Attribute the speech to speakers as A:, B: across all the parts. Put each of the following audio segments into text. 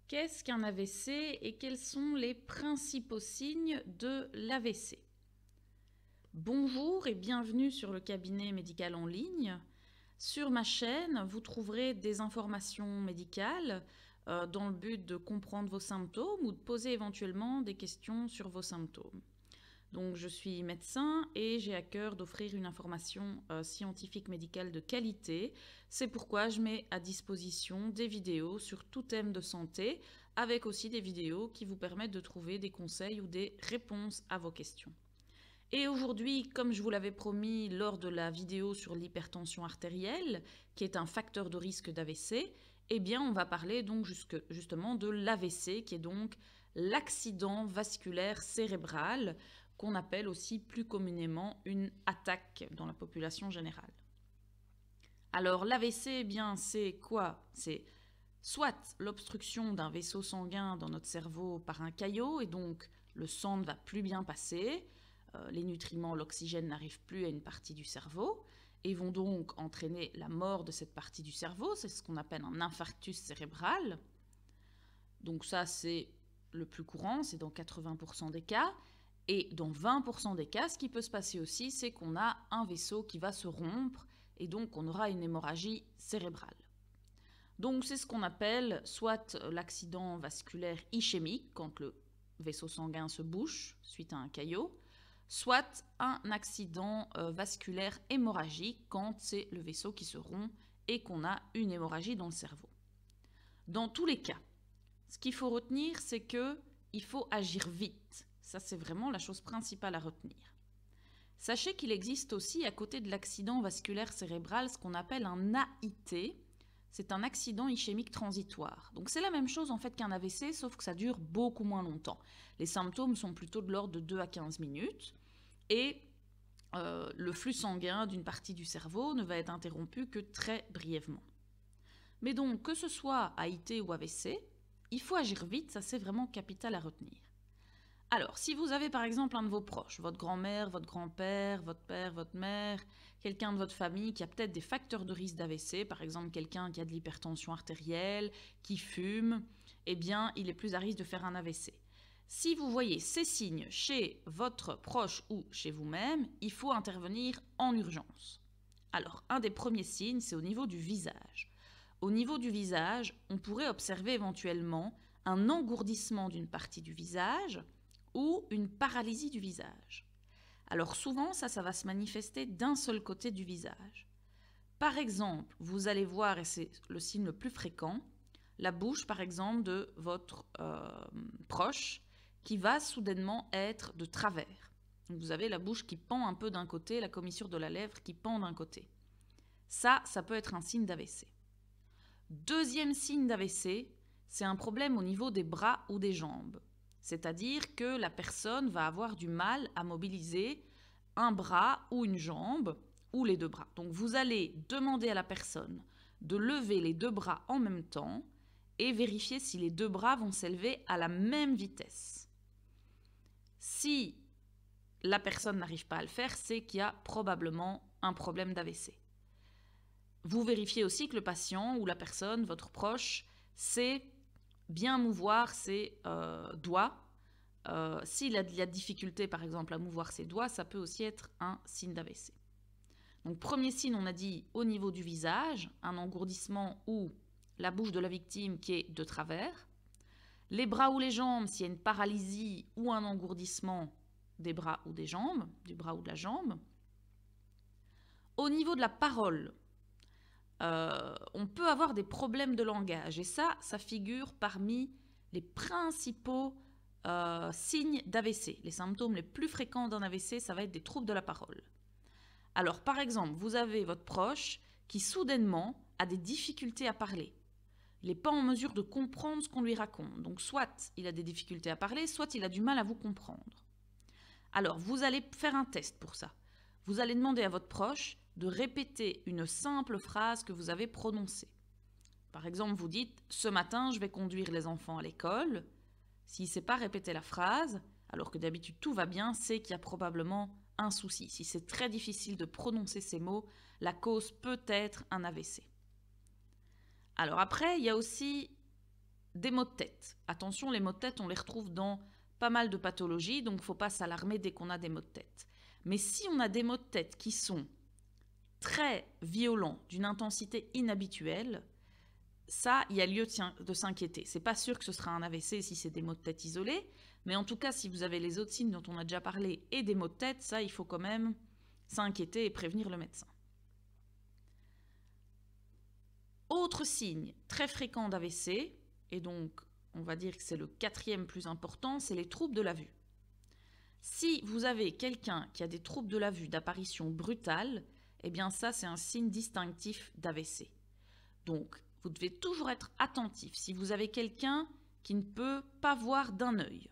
A: Qu'est-ce qu'un AVC et quels sont les principaux signes de l'AVC? Bonjour et bienvenue sur le cabinet médical en ligne. Sur ma chaîne, vous trouverez des informations médicales dans le but de comprendre vos symptômes ou de poser éventuellement des questions sur vos symptômes. Donc, je suis médecin et j'ai à cœur d'offrir une information scientifique médicale de qualité. C'est pourquoi je mets à disposition des vidéos sur tout thème de santé, avec aussi des vidéos qui vous permettent de trouver des conseils ou des réponses à vos questions. Et aujourd'hui, comme je vous l'avais promis lors de la vidéo sur l'hypertension artérielle, qui est un facteur de risque d'AVC, eh bien on va parler donc justement de l'AVC, qui est donc l'accident vasculaire cérébral, qu'on appelle aussi plus communément une attaque dans la population générale. Alors l'AVC, eh bien c'est quoi? C'est soit l'obstruction d'un vaisseau sanguin dans notre cerveau par un caillot, et donc le sang ne va plus bien passer, les nutriments, l'oxygène n'arrivent plus à une partie du cerveau, et vont donc entraîner la mort de cette partie du cerveau. C'est ce qu'on appelle un infarctus cérébral. Donc ça, c'est le plus courant, c'est dans 80% des cas. Et dans 20% des cas, ce qui peut se passer aussi, c'est qu'on a un vaisseau qui va se rompre, et donc on aura une hémorragie cérébrale. Donc c'est ce qu'on appelle soit l'accident vasculaire ischémique, quand le vaisseau sanguin se bouche suite à un caillot, soit un accident vasculaire hémorragique, quand c'est le vaisseau qui se rompt et qu'on a une hémorragie dans le cerveau. Dans tous les cas, ce qu'il faut retenir, c'est qu'il faut agir vite. Ça, c'est vraiment la chose principale à retenir. Sachez qu'il existe aussi, à côté de l'accident vasculaire cérébral, ce qu'on appelle un AIT. C'est un accident ischémique transitoire. Donc c'est la même chose en fait qu'un AVC, sauf que ça dure beaucoup moins longtemps. Les symptômes sont plutôt de l'ordre de 2 à 15 minutes. Et le flux sanguin d'une partie du cerveau ne va être interrompu que très brièvement. Mais donc, que ce soit AIT ou AVC, il faut agir vite, ça c'est vraiment capital à retenir. Alors, si vous avez par exemple un de vos proches, votre grand-mère, votre grand-père, votre père, votre mère, quelqu'un de votre famille qui a peut-être des facteurs de risque d'AVC, par exemple quelqu'un qui a de l'hypertension artérielle, qui fume, eh bien, il est plus à risque de faire un AVC. Si vous voyez ces signes chez votre proche ou chez vous-même, il faut intervenir en urgence. Alors, un des premiers signes, c'est au niveau du visage. Au niveau du visage, on pourrait observer éventuellement un engourdissement d'une partie du visage ou une paralysie du visage. Alors souvent, ça va se manifester d'un seul côté du visage. Par exemple, vous allez voir, et c'est le signe le plus fréquent, la bouche par exemple de votre proche qui va soudainement être de travers. Donc, vous avez la bouche qui pend un peu d'un côté, la commissure de la lèvre qui pend d'un côté. Ça peut être un signe d'AVC. Deuxième signe d'AVC, c'est un problème au niveau des bras ou des jambes. C'est-à-dire que la personne va avoir du mal à mobiliser un bras ou une jambe, ou les deux bras. Donc vous allez demander à la personne de lever les deux bras en même temps et vérifier si les deux bras vont s'élever à la même vitesse. Si la personne n'arrive pas à le faire, c'est qu'il y a probablement un problème d'AVC. Vous vérifiez aussi que le patient ou la personne, votre proche, sait bien mouvoir ses doigts. S'il a de la difficulté, par exemple, à mouvoir ses doigts, ça peut aussi être un signe d'AVC. Donc, premier signe, on a dit au niveau du visage, un engourdissement ou la bouche de la victime qui est de travers. Les bras ou les jambes, s'il y a une paralysie ou un engourdissement des bras ou des jambes, du bras ou de la jambe. Au niveau de la parole, on peut avoir des problèmes de langage, et ça figure parmi les principaux signes d'AVC. Les symptômes les plus fréquents d'un AVC, ça va être des troubles de la parole. Alors, par exemple, vous avez votre proche qui soudainement a des difficultés à parler. Il n'est pas en mesure de comprendre ce qu'on lui raconte. Donc, soit il a des difficultés à parler, soit il a du mal à vous comprendre. Alors, vous allez faire un test pour ça. Vous allez demander à votre proche de répéter une simple phrase que vous avez prononcée. Par exemple, vous dites « Ce matin, je vais conduire les enfants à l'école ». S'il ne sait pas répéter la phrase, alors que d'habitude tout va bien, c'est qu'il y a probablement un souci. Si c'est très difficile de prononcer ces mots, la cause peut être un AVC. Alors après, il y a aussi des maux de tête. Attention, les maux de tête, on les retrouve dans pas mal de pathologies, donc il ne faut pas s'alarmer dès qu'on a des maux de tête. Mais si on a des maux de tête qui sont très violents, d'une intensité inhabituelle, ça, il y a lieu de s'inquiéter. C'est pas sûr que ce sera un AVC si c'est des maux de tête isolés, mais en tout cas, si vous avez les autres signes dont on a déjà parlé et des maux de tête, ça, il faut quand même s'inquiéter et prévenir le médecin. Autre signe très fréquent d'AVC, et donc on va dire que c'est le 4e plus important, c'est les troubles de la vue. Si vous avez quelqu'un qui a des troubles de la vue d'apparition brutale, eh bien ça c'est un signe distinctif d'AVC. Donc vous devez toujours être attentif. Si vous avez quelqu'un qui ne peut pas voir d'un œil,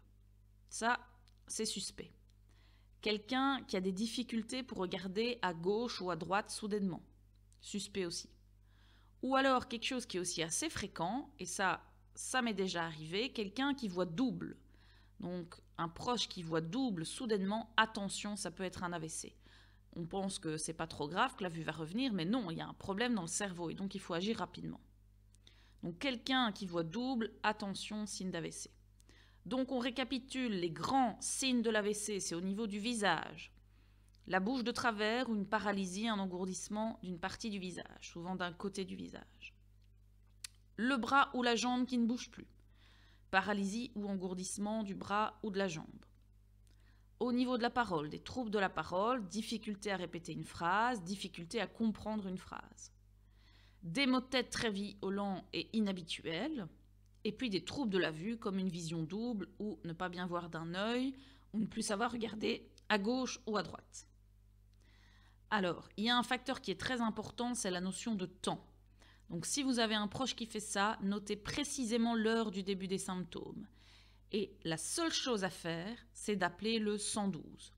A: ça c'est suspect. Quelqu'un qui a des difficultés pour regarder à gauche ou à droite soudainement, suspect aussi. Ou alors quelque chose qui est aussi assez fréquent, et ça m'est déjà arrivé, quelqu'un qui voit double. Donc un proche qui voit double soudainement, attention, ça peut être un AVC. On pense que c'est pas trop grave, que la vue va revenir, mais non, il y a un problème dans le cerveau et donc il faut agir rapidement. Donc quelqu'un qui voit double, attention, signe d'AVC. Donc on récapitule les grands signes de l'AVC, c'est au niveau du visage. La bouche de travers ou une paralysie, un engourdissement d'une partie du visage, souvent d'un côté du visage. Le bras ou la jambe qui ne bouge plus. Paralysie ou engourdissement du bras ou de la jambe. Au niveau de la parole, des troubles de la parole, difficulté à répéter une phrase, difficulté à comprendre une phrase. Des maux de tête très violents et inhabituels. Et puis des troubles de la vue comme une vision double ou ne pas bien voir d'un œil ou ne plus savoir regarder à gauche ou à droite. Alors, il y a un facteur qui est très important, c'est la notion de temps. Donc si vous avez un proche qui fait ça, notez précisément l'heure du début des symptômes. Et la seule chose à faire, c'est d'appeler le 112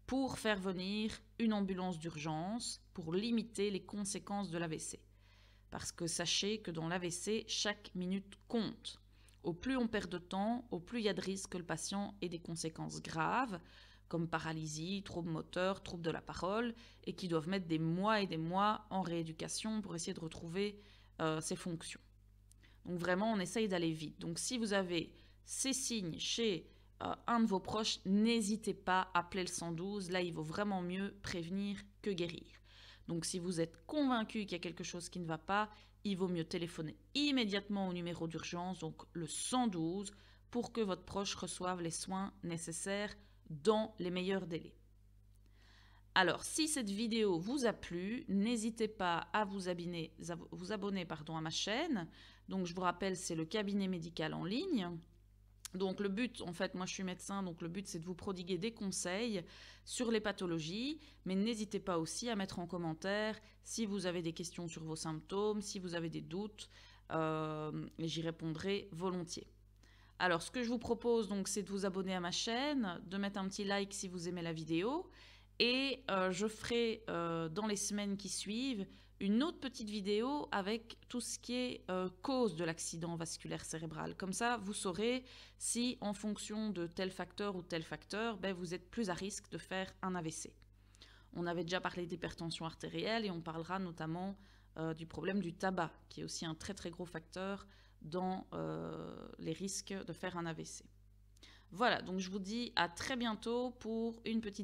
A: pour faire venir une ambulance d'urgence pour limiter les conséquences de l'AVC. Parce que sachez que dans l'AVC, chaque minute compte. Au plus on perd de temps, au plus il y a de risques que le patient ait des conséquences graves, comme paralysie, troubles moteurs, troubles de la parole, et qui doivent mettre des mois et des mois en rééducation pour essayer de retrouver ses fonctions. Donc vraiment, on essaye d'aller vite. Donc si vous avez ces signes chez un de vos proches, n'hésitez pas à appeler le 112. Là, il vaut vraiment mieux prévenir que guérir. Donc si vous êtes convaincu qu'il y a quelque chose qui ne va pas, il vaut mieux téléphoner immédiatement au numéro d'urgence, donc le 112, pour que votre proche reçoive les soins nécessaires dans les meilleurs délais. Alors, si cette vidéo vous a plu, n'hésitez pas à vous abonner à ma chaîne. Donc, je vous rappelle, c'est le cabinet médical en ligne. Donc le but, en fait, moi je suis médecin, donc le but c'est de vous prodiguer des conseils sur les pathologies, mais n'hésitez pas aussi à mettre en commentaire si vous avez des questions sur vos symptômes, si vous avez des doutes, et j'y répondrai volontiers. Alors ce que je vous propose donc c'est de vous abonner à ma chaîne, de mettre un petit like si vous aimez la vidéo, et je ferai dans les semaines qui suivent une autre petite vidéo avec tout ce qui est cause de l'accident vasculaire cérébral. Comme ça, vous saurez si en fonction de tel facteur ou tel facteur, vous êtes plus à risque de faire un AVC. On avait déjà parlé d'hypertension artérielle et on parlera notamment du problème du tabac, qui est aussi un très très gros facteur dans les risques de faire un AVC. Voilà, donc je vous dis à très bientôt pour une petite vidéo.